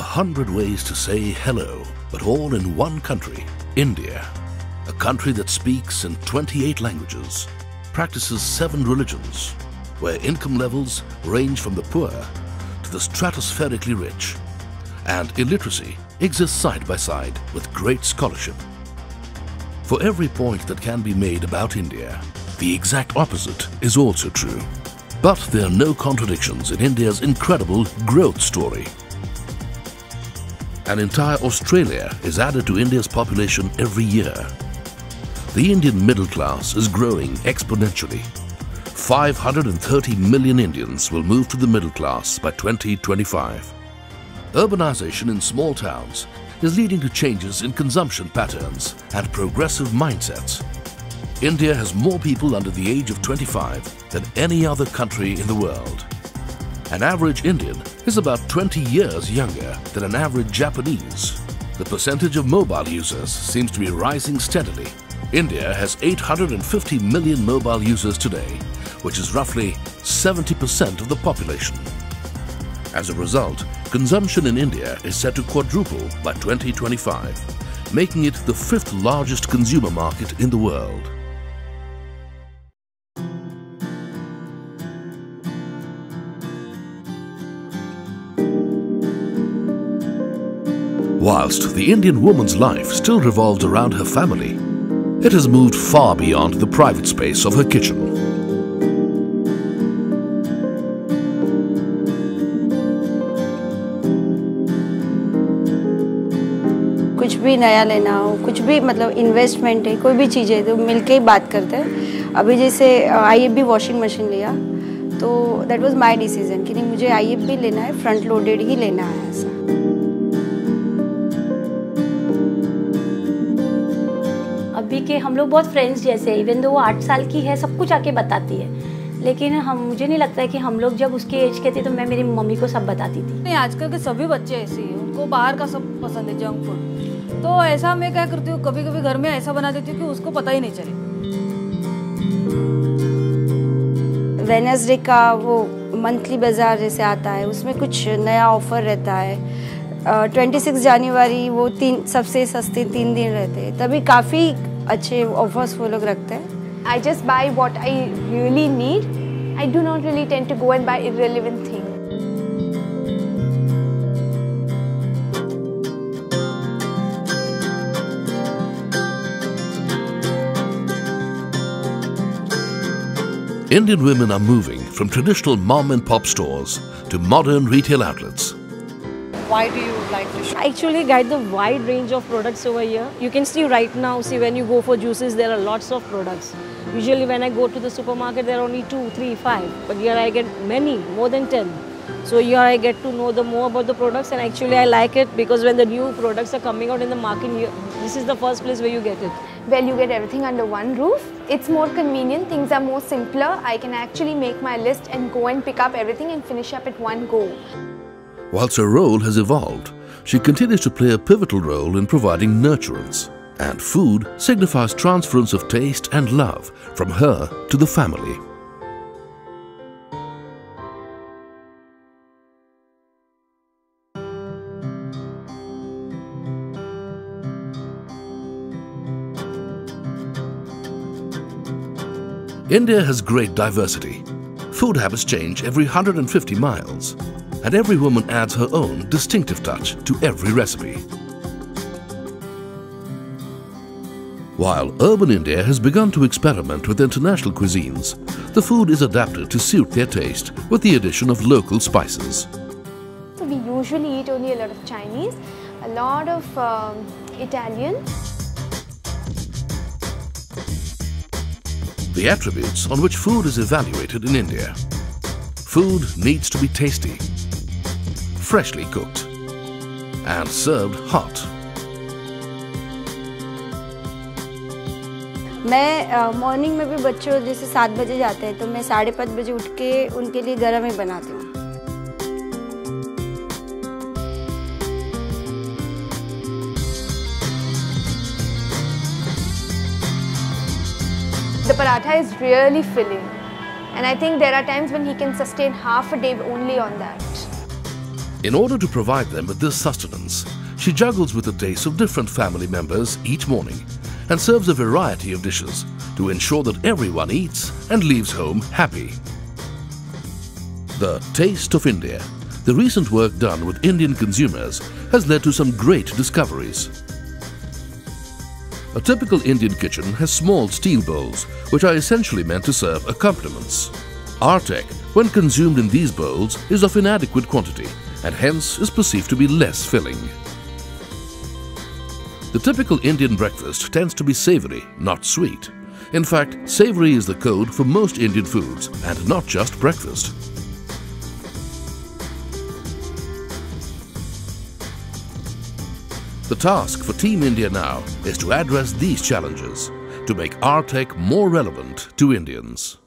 100 ways to say hello, but all in one country, India. A country that speaks in 28 languages, practices 7 religions, where income levels range from the poor to the stratospherically rich, and illiteracy exists side by side with great scholarship. For every point that can be made about India, the exact opposite is also true. But there are no contradictions in India's incredible growth story. An entire Australia is added to India's population every year. The Indian middle class is growing exponentially. 530 million Indians will move to the middle class by 2025. Urbanization in small towns is leading to changes in consumption patterns and progressive mindsets. India has more people under the age of 25 than any other country in the world. An average Indian is about 20 years younger than an average Japanese. The percentage of mobile users seems to be rising steadily. India has 850 million mobile users today, which is roughly 70% of the population. As a result, consumption in India is set to quadruple by 2025, making it the 5th largest consumer market in the world. Whilst the Indian woman's life still revolves around her family, it has moved far beyond the private space of her kitchen. कुछ भी नया लेना हो, कुछ भी मतलब investment है, कोई भी चीज़ है तो मिलके ही बात करते हैं। अभी जैसे IFB वॉशिंग मशीन लिया तो दैट वाज माय डिसीजन कि नहीं मुझे IFB लेना है, फ्रंट लोडेड ही लेना है ऐसा। अभी के हम लोग बहुत फ्रेंड्स जैसे हैं, इवन दो वो 8 साल की है, सब कुछ आके बताती है, लेकिन मुझे नहीं लगता है कि हम लोग जब उसके एज के थे तो मैं मेरी मम्मी को सब बताती थी। नहीं, आजकल के सभी बच्चे ऐसे ही हैं, उनको बाहर का सब पसंद है, जंक फूड। तो ऐसा मैं क्या करती हूँ, कभी कभी घर में ऐसा बना देती हूँ कि उसको पता ही नहीं चले। वेडनेसडे का वो मंथली बाजार जैसे आता है, उसमें कुछ नया ऑफर रहता है। 26 जनवरी वो सबसे सस्ते 3 दिन रहते हैं, तभी काफ़ी अच्छे ऑफर्स वो लोग रखते हैं। I just buy what I really need. I do not really tend to go and buy irrelevant things. Indian women are moving from traditional mom and pop stores to modern retail outlets. Why do you like to shop? I actually get the wide range of products over here. You can see right now, see when you go for juices, there are lots of products. Usually when I go to the supermarket, there are only 2, 3, 5. But here I get many, more than 10. So here I get to know more about the products, and actually I like it because when the new products are coming out in the market, this is the first place where you get it. Well, you get everything under one roof. It's more convenient, things are more simpler. I can actually make my list and go and pick up everything and finish up at one go. Whilst her role has evolved, she continues to play a pivotal role in providing nurturance, and food signifies transference of taste and love from her to the family. India has great diversity. Food habits change every 150 miles. And every woman adds her own distinctive touch to every recipe. While urban India has begun to experiment with international cuisines, the food is adapted to suit their taste with the addition of local spices. So we usually eat only a lot of Chinese, a lot of Italian. The attributes on which food is evaluated in India. Food needs to be tasty, freshly cooked, and served hot. मैं morning में भी बच्चों जैसे 7 बजे जाते हैं तो मैं 5:30 बजे उठ के उनके लिए गरम ही बनाती हूँ। The paratha is really filling, and I think there are times when he can sustain half a day only on that. In order to provide them with this sustenance, she juggles with the tastes of different family members each morning and serves a variety of dishes to ensure that everyone eats and leaves home happy. The Taste of India. The recent work done with Indian consumers has led to some great discoveries. A typical Indian kitchen has small steel bowls which are essentially meant to serve accompaniments. Artek, when consumed in these bowls, is of inadequate quantity and hence is perceived to be less filling. The typical Indian breakfast tends to be savoury, not sweet. In fact, savoury is the code for most Indian foods and not just breakfast. The task for Team India now is to address these challenges to make Artek more relevant to Indians.